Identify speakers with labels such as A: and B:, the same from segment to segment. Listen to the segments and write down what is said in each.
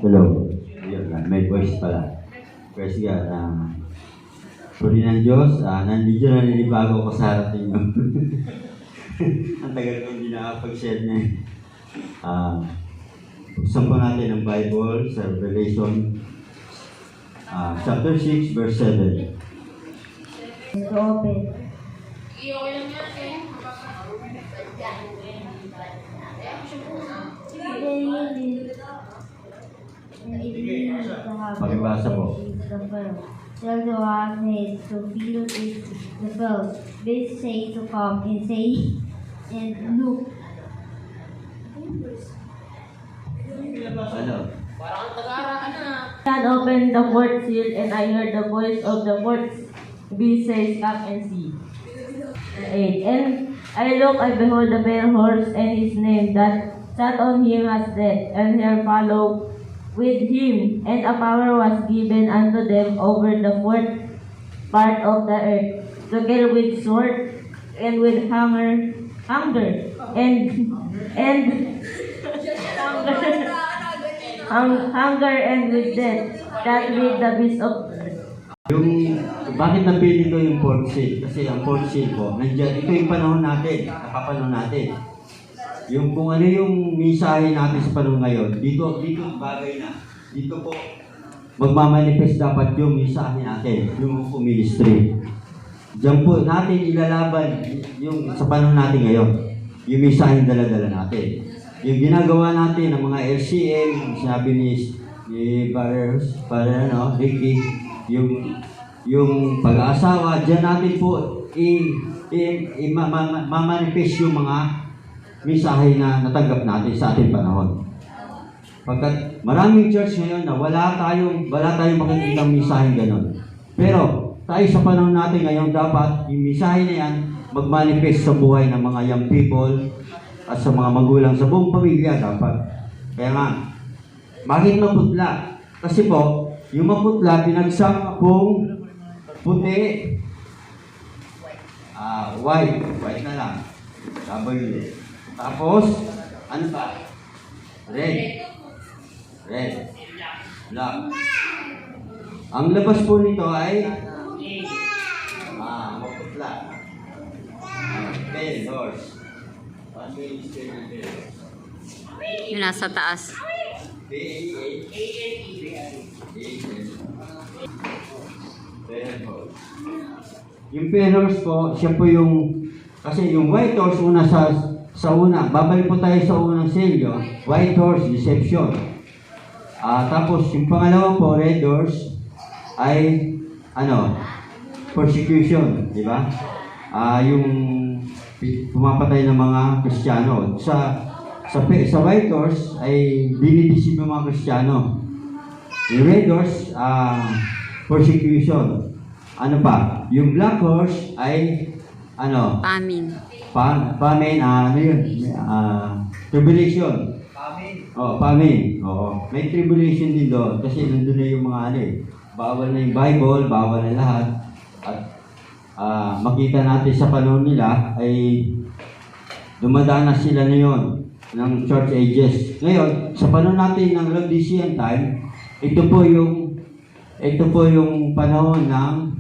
A: Hello. Ayun, may voice pala. Praise God. Puri ng Diyos, nandito na nilibago ko sa harap ninyo. Ang tagal ko hindi nakapag-share niya. Buksan po natin ang Bible sa Revelation chapter 6, verse 7.
B: To open.
A: Pakibasa po.
B: Tell the one head to feel is the belt. This say to come and say and look.
A: Ano?
C: And opened the fourth seal, and I heard the voice of the fourth beast say, "Come and see." 8. And I looked, I behold the pale horse, and his name that sat on him as death, and there followed with him, and a power was given unto them over the fourth part of the earth, to kill with sword, and with hunger, hunger and with death, that with the beast of
A: Bakit napili ko yung fourth seal? Kasi ang fourth seal po, nandiyan, ito yung panahon natin, nakapanahon natin. Yung kung ano yung misahe natin sa panahon ngayon, dito bagay na. Dito po, magmamanifest dapat yung misahe natin, yung ministry. Diyan po natin ilalaban yung sa panahon natin ngayon, yung misahe dala-dala natin. Yung ginagawa natin ng mga LCM, sinabi ni Ricky, yung pag-aasawa, diyan natin po mamanifest yung mga misahe na natanggap natin sa ating panahon. Pagkat maraming church ngayon na wala tayong makikita misahe ganon. Pero tayo sa panahon natin ngayon, dapat yung misahe na yan magmanifest sa buhay ng mga young people at sa mga magulang sa buong pamilya dapat. Kaya nga, bakit maputla? Kasi po, yung maputla, pinagsak pong puti. White na lang. W. Tapos, ano pa? Red. Black. Ang labas po nito ay maputla. Pale horse.
D: Yung nasa taas.
A: Yung pale horse po, siya po yung, kasi yung white horse sa una, babalik po tayo sa unang selyo, white horse, deception. Tapos yung pangalawa po, red horse, ay, persecution, di ba? Yung pumapatay ng mga Kristiyano. Sa white horse ay dinidisip ng mga Kristiyano. Yung red horse, persecution. Ano pa? Yung black horse ay
D: Pamin.
A: Pamin, tribulation. Pamin. Oo. May tribulation din doon kasi nandun na yung mga bawal na yung Bible, bawal na lahat. At makita natin sa panahon nila ay dumadanas sila na yun ng church ages. Ngayon, sa panahon natin ng Laodicean time, ito po yung panahon ng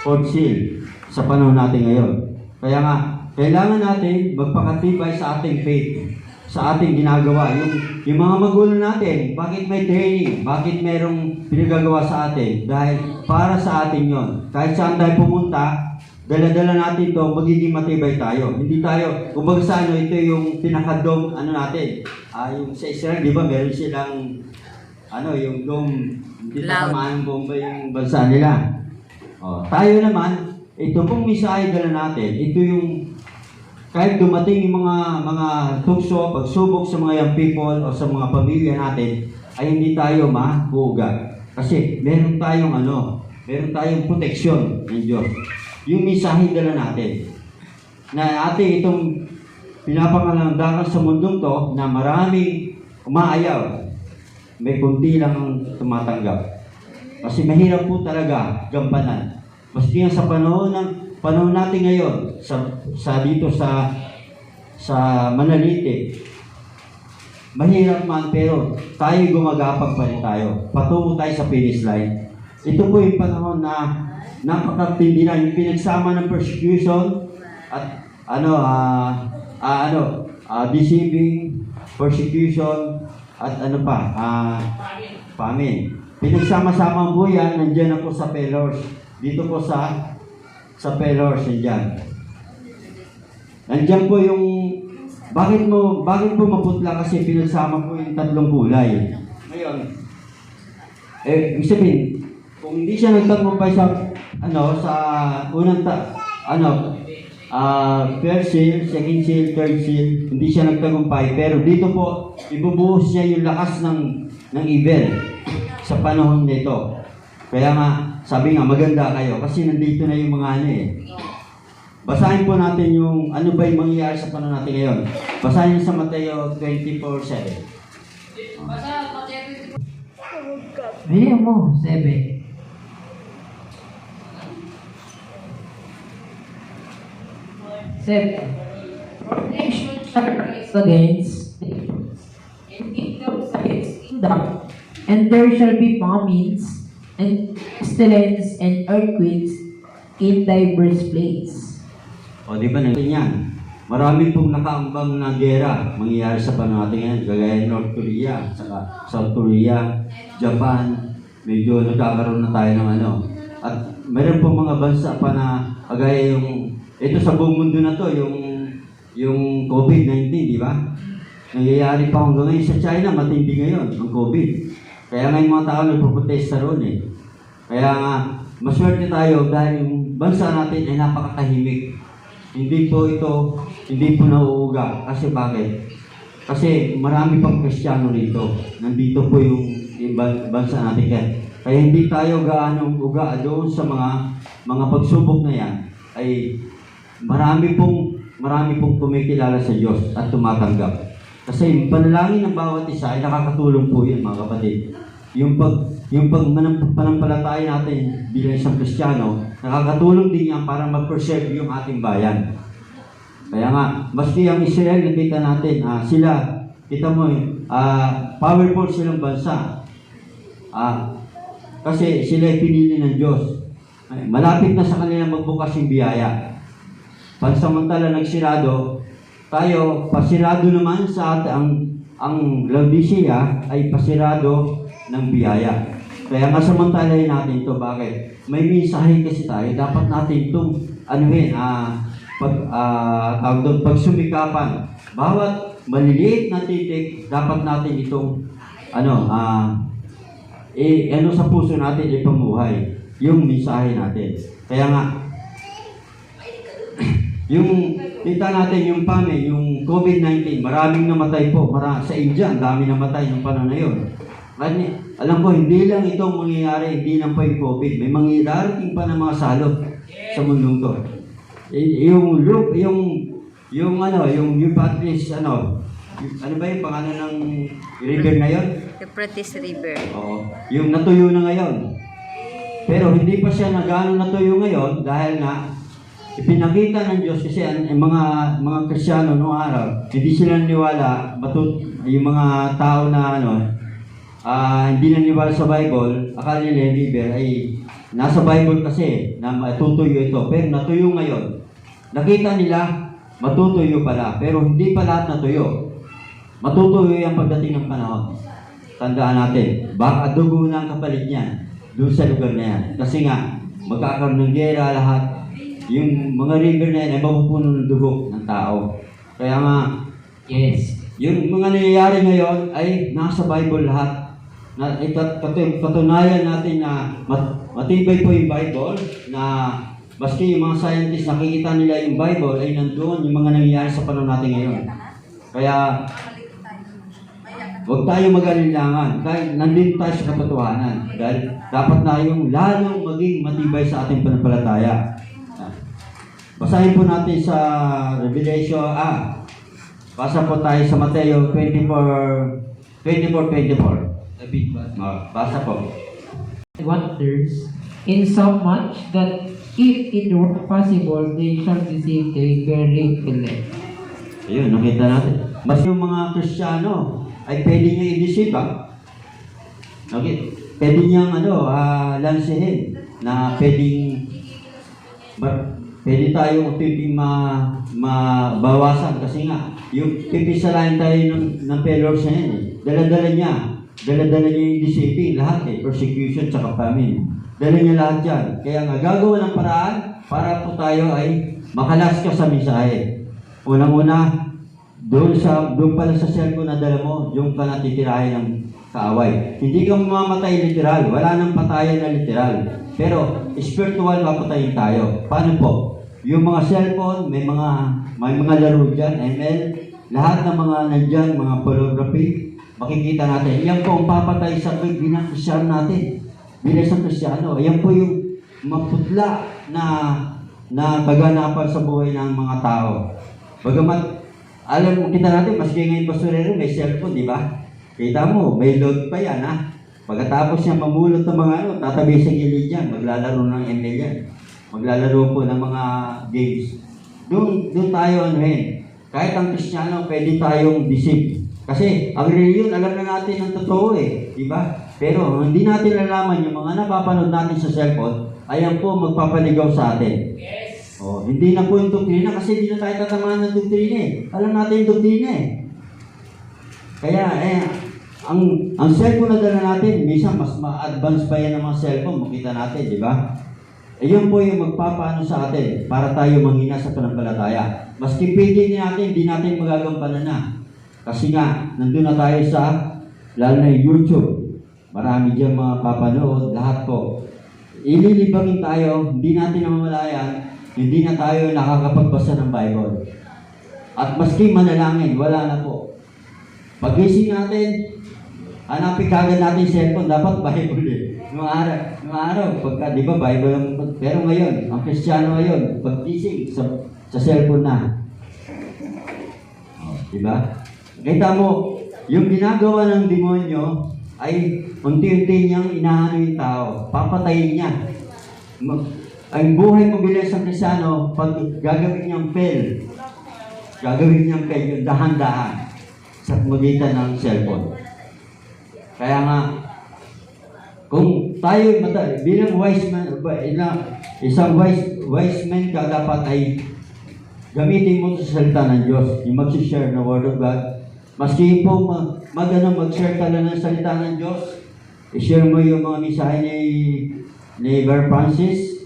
A: fourth seal sa panahon natin ngayon. Kaya nga, kailangan natin magpakatibay sa ating faith, sa ating ginagawa. Yung mga magulang natin, bakit may training? Bakit merong pinagagawa sa atin? Dahil para sa atin yon. Kahit saan tayo pumunta, dala-dala natin to, magiging matibay tayo. Hindi tayo, kumbaga sa ito yung pinakadom, natin. Yung sa Israel, di ba, meron silang, yung dome, hindi tatamaan ng bomba yung bansa nila. Tayo naman, ito pong misahe dala natin, ito yung kahit dumating yung mga tukso, pagsubok sa mga young people o sa mga pamilya natin, ay hindi tayo mahuga. Kasi meron tayong proteksyon ng Diyos. Yung misahe dala natin, na ating itong pinapangalandakan sa mundong to, na maraming umaayaw, may kunti lang ang tumatanggap. Kasi mahirap po talaga gampanan. Maski nga sa panahon natin ngayon, dito sa Manalite, mahirap man, pero tayo gumagapag pa rin tayo. Patungo tayo sa finish line. Ito po yung panahon na napakatindi na yung pinagsama ng persecution at deceiving, persecution, at famine. Pinagsama-sama po yan, nandiyan na po sa pillars. Dito po sa pillars, nandiyan. Nandiyan po yung, bakit po maputla? Kasi pinagsama po yung tatlong kulay. Ngayon, ibig sabihin, kung hindi siya nagtagumpay sa unang first seal, second seal, third seal, hindi siya nagtagumpay. Pero dito po, ibubuhos niya yung lakas ng evil sa panahon nito. Kaya nga, sabi nga, maganda kayo kasi nandito na yung mga Basahin po natin yung ano ba yung mangyayari sa panahon natin ngayon. Basahin niyo sa Mateo 24:7.
E: Bilihan mo, 7. Nation shall rise against nations, and kingdoms against kingdom, and there shall be famines, and pestilence, and earthquakes in diverse places.
A: O di ba natin yan? Marami pong nakaambang na gera mangyayari sa panahon natin ngayon. Kagaya North Korea, saka South Korea, Japan, medyo nagkakaroon na tayo ng At meron pong mga bansa pa na kagaya ito sa buong mundo na to, yung COVID-19, di ba? Nangyayari pa hanggang ngayon sa China, matindi ngayon, ang COVID. Kaya nga yung mga tao nagpo-protesta roon eh. Kaya nga, maswerte tayo dahil yung bansa natin ay napakatahimik. Hindi po nauuga. Kasi bakit? Kasi marami pang Kristiyano rito. Nandito po yung bansa natin. Kaya hindi tayo gaanong uga doon sa mga pagsubok na yan. Ay marami pong kumikilala sa Diyos at tumatanggap. Kasi yung panalangin ng bawat isa ay nakakatulong po yun, mga kapatid. Yung panampalataya natin bilang isang Kristiyano, nakakatulong din yan para mag-preserve yung ating bayan. Kaya nga, maski ang Israel, nakita natin, kita mo, powerful silang bansa. Kasi sila ay pinili ng Diyos. Malapit na sa kanila magbukas yung biyaya. Pansamantala nagsirado, tayo, pasirado naman sa atin, ang Laodicea ay pasirado ng biyaya. Kaya nga samantalahin natin ito. Bakit? May mensahe kasi tayo. Dapat natin itong pagsumikapan. Bawat maliliit na titik, dapat natin itong sa puso natin ipamuhay. Yung mensahe natin. Kaya nga, yung kita natin yung yung COVID-19, maraming namatay po. Sa India, ang dami namatay ng panahon na yun. Alam ko, hindi lang itong mangyayari, hindi lang pa yung COVID. May mangyayarating pa ng mga salot sa mundong to. Yung Euphrates, ano ba yung pangalan ng river ngayon?
D: Euphrates River.
A: Oo. Yung natuyo na ngayon. Pero hindi pa siya natuyo ngayon dahil nga ipinakita ng Diyos kasi ang mga Kristiyano noong araw, hindi sila naniwala, yung mga tao na hindi naniwala sa Bible, akala nila yung river ay nasa Bible kasi na matutuyo ito. Pero natuyo ngayon. Nakita nila, matutuyo pala. Pero hindi pa lahat natuyo. Matutuyo yung pagdating ng panahon. Tandaan natin, baka dugo na ang kapalit niyan doon sa lugar na yan. Kasi nga, magkakaroon ng gera lahat. Yung mga river na yan ay mapupuno ng dugo ng tao. Kaya nga,
E: Yes.
A: yung mga nangyayari ngayon ay nasa Bible lahat. Patunayan natin na matibay po yung Bible, na maski yung mga scientists nakikita nila yung Bible ay nandoon yung mga nangyayari sa panahon natin ngayon. Kaya huwag tayo mag-alinlangan dahil nandito tayo sa katotohanan. Dahil dapat na yung lalong maging matibay sa ating panampalataya. Basahin po natin sa Revelation. Basa po tayo sa Mateo 24:24. Basa po.
E: Wonders, in so much that if it were possible, they shall receive the very elect.
A: Ayun, nakita natin. Mas yung mga Kristiyano, ay pwede niya i-deceive, Okay? Pwede niyang lansehin na pwede tayong mabawasan kasi nga, yung pipisalain tayo ng failures na yan. Dala-dala niya yung deceiving, lahat persecution tsaka famine. Dala niya lahat yan. Kaya nga, gagawa ng paraan para po tayo ay makalas ka sa mensahe. Unang-una, doon pala sa cellphone na dala mo, yung ka natitirahin ng kaaway. Hindi ka mamamatay literal. Wala nang patayan na literal. Pero, spiritual mapatayin tayo. Paano po? Yung mga cellphone, may mga laro dyan, ML, lahat ng mga nandyan, mga pornography, makikita natin. Yan po ang papatay sa bilang Kristyano natin. Bilang isang Kristyano. Yan po yung maputla na kaganapan sa buhay ng mga tao. Bagamat, alam mo, kita natin, maski ngayon basurero, may cellphone, di ba? Kita mo, may load pa yan, Pagkatapos niya mamulot ng mga tatabi sa gilid yan, maglalaro ng ML yan. Maglalaro po ng mga games. Doon tayo kahit ang Kristiyano, pwede tayong deceive. Kasi ang religion, alam na natin ang totoo di ba? Pero hindi natin nalaman yung mga napapanood natin sa cellphone, ayan po magpapaligaw sa atin. Hindi na po yung doktrina kasi hindi na tayo tatamaan ng doktrina Alam natin yung doktrina Kaya ang cellphone na dala natin, minsan mas ma-advance pa yan ng mga cellphone, makita natin, di ba? Ayun po yung magpapaano sa atin para tayo manghina sa pananampalataya. Maski pwede natin, hindi natin magagampanan na. Kasi nga, nandun na tayo lalo na YouTube. Marami dyan mga papanood, lahat po. Ililibangin tayo, hindi natin namamalayan, hindi na tayo nakakapagbasa ng Bible. At maski manalangin, wala na po. Pagising natin, hanapin kagad natin cellphone, dapat Bible Noong araw, pagka, di ba, Bible lang. Pero ngayon, ang Kristiyano ngayon, paggising, sa cellphone na. Di ba? Kita mo, yung ginagawa ng demonyo, ay unti-unti niyang inaano yung tao. Papatayin niya. Ang buhay mo bilang isang Kristiyano, pag gagawin niyang fail, yung dahan-dahan sa magitan ng cellphone. Kaya nga, kung tayo bilang wise man, isang wise man ka dapat ay gamitin mo sa salita ng Diyos, yung mag-share ng Word of God. Maski po mag-share ka lang ng salita ng Diyos, i-share mo yung mga mensahe ni Bar Francis,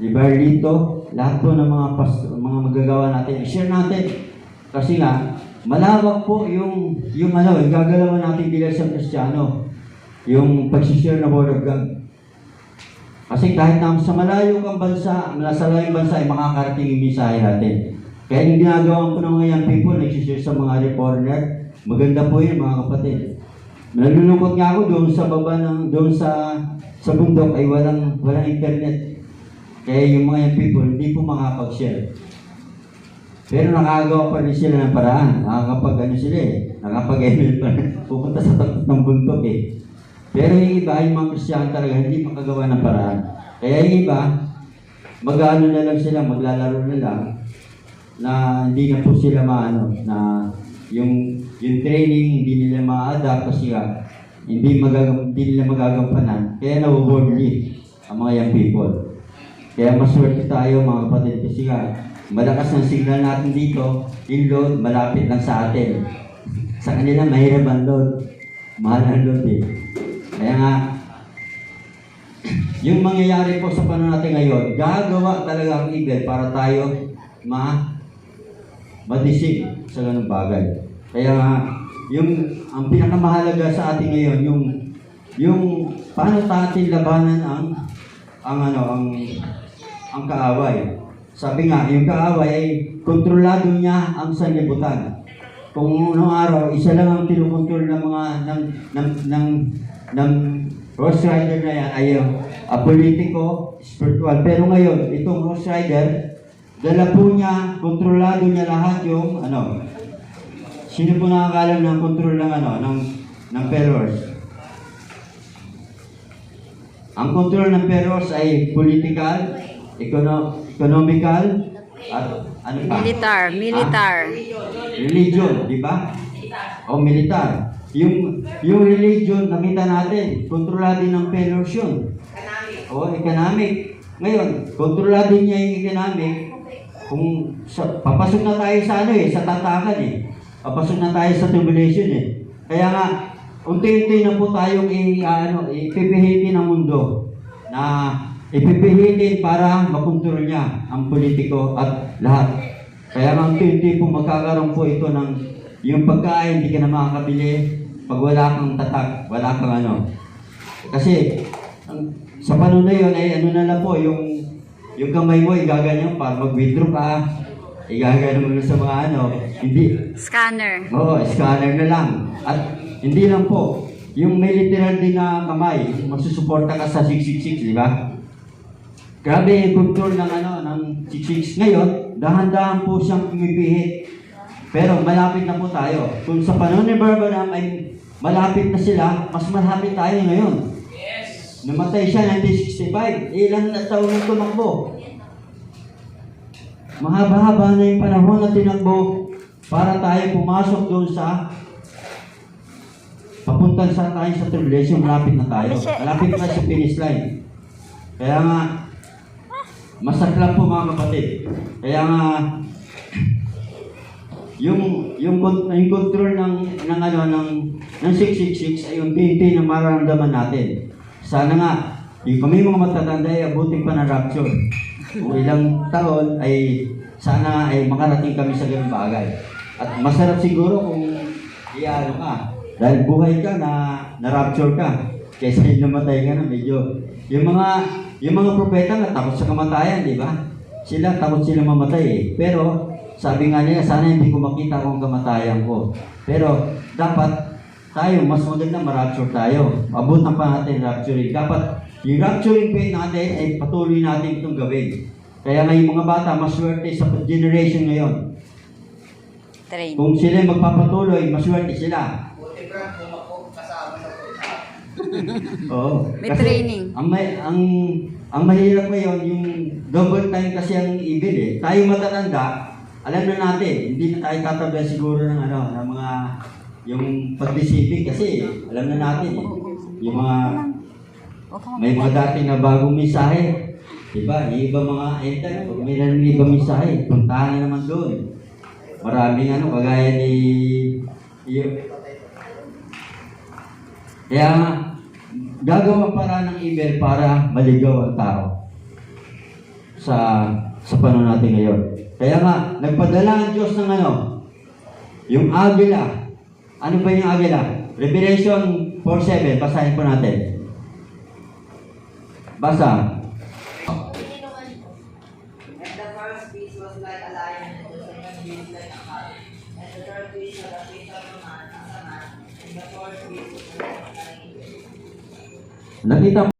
A: ni Bar Lito, lahat po ng mga magagawa natin, i-share natin. Kasi nga, malawak po yung gagalawan natin bilang isang Kristiyano. Yung pag-share ng Word of God. Kasi kahit na sa malayo kang bansa, nasa layong bansa ay makakarating yung mensahe natin. Kaya yung ginagawa ko ng mga people, nag-share sa mga reporter, maganda po yun mga kapatid. Nalulungkot nga ako doon sa baba doon sa bundok ay walang internet. Kaya yung mga people hindi po makakapag-share. Pero nakagawa pa rin sila ng paraan. Nakakapag-email pa rin. Pupunta sa takot ng bundok Pero yung iba, yung mga Kristiyano talaga, hindi makagawa ng paraan. Kaya yung iba, mag-ano na lang sila, maglalaro na lang, na hindi na po sila na yung training, hindi nila ma-adapt kasi hindi nila magagampanan. Kaya nabubornly ang mga young people. Kaya maswerte tayo mga kapatid kasi malakas ang signal natin dito, yung load malapit lang sa atin. Sa kanila mahirap ang load, mahal ang load Kaya nga, yung mangyayari po sa panahon natin ngayon, gagawa talaga ang evil para tayo madisig sa ganung bagay. Kaya nga, ang pinakamahalaga sa atin ngayon, yung paano natin labanan ang kaaway. Sabi nga, yung kaaway ay kontrolado niya ang sanlibutan. Kung noong araw, isa lang ang tinukontrol ng mga ng Horse Rider na yan ay politiko, spiritual. Pero ngayon, itong Horse Rider, dala po niya, kontrolado niya lahat yung sino po nakakalam ng control ng Perors? Ang control ng Perors ay political, economical, at
D: Militar.
A: Religion, di ba? O militar. yung religion, nakita natin, kontrolado ng pillars yun. Economic. Ngayon, kontrolado niya yung economic. Kung papasok na tayo sa sa tatakan Papasok na tayo sa tribulation Kaya nga, unti-unti na po tayong ipipihitin ng mundo na ipipihitin para makontrol niya ang politiko at lahat. Kaya nga unti-unti po magkakaroon po ito ng yung pagkain, hindi ka na makakabili pag wala kang tatak, wala kang Kasi sa panahon na yun ay na lang po, yung kamay mo igaganyan para mag-withdraw ka, igaganyan mo sa mga hindi.
D: Scanner.
A: Oo, scanner na lang. At hindi lang po, yung may literal din na kamay, magsusuporta ka sa 666, di ba? Grabe yung control ng 666. Ngayon, dahan-dahan po siyang pumipihit. Pero malapit na po tayo. Kung sa panahon ni Barbanam ay malapit na sila, mas malapit tayo ngayon. Namatay siya 1965. Ilan na taon na tumakbo? Mahaba-haba na yung panahon na tinakbo para tayo pumasok doon sa papunta sa tayo sa tribulation. Malapit na tayo. Malapit na sa finish line. Kaya nga, masaklap po mga kapatid. Kaya nga, yung control ng 666 ay unti-unti na mararamdaman natin. Sana nga, yung kami mga matatanda ay abutin pa ng rapture. Kung ilang taon ay sana ay makarating kami sa ganung bagay. At masarap siguro kung ka. Dahil buhay ka na rapture ka. Kaysa yung namatay ka na medyo. Yung mga propeta nga takot sa kamatayan, di ba? Sila takot sila mamatay Pero sabi nga nila, sana hindi ko makita kung kamatayan ko. Pero dapat tayo, mas maganda ma-rapture tayo. Abutan pa natin rapturing. Dapat yung rapturing faith natin ay patuloy natin itong gawin. Kaya nga yung mga bata, maswerte sa generation ngayon.
D: Train.
A: Kung sila magpapatuloy, maswerte sila. Oo.
D: May
A: Kasi
D: training.
A: Ang mahirap ngayon, yung double time kasi ang evil Tayo matatanda, alam na natin, hindi na tayo tatabla siguro ng mga yung pag-deceiving kasi alam na natin yung mga may mga dating na bagong mensahe, diba? Yung iba mga pag may narinig ibang mensahe, puntahan na naman doon. Maraming kagaya ni kaya gagawa para ng evil para maligaw ang tao sa panahon natin ngayon. Kaya nga, nagpadala ang Diyos ng yung agila. Ano ba yung agila? Revelation 4:7. Basahin po natin. Basa.
F: And the first beast was like a lion, and the second beast like a calf, and the third beast had a face of a man, and the fourth beast was like a lion.
A: Nakita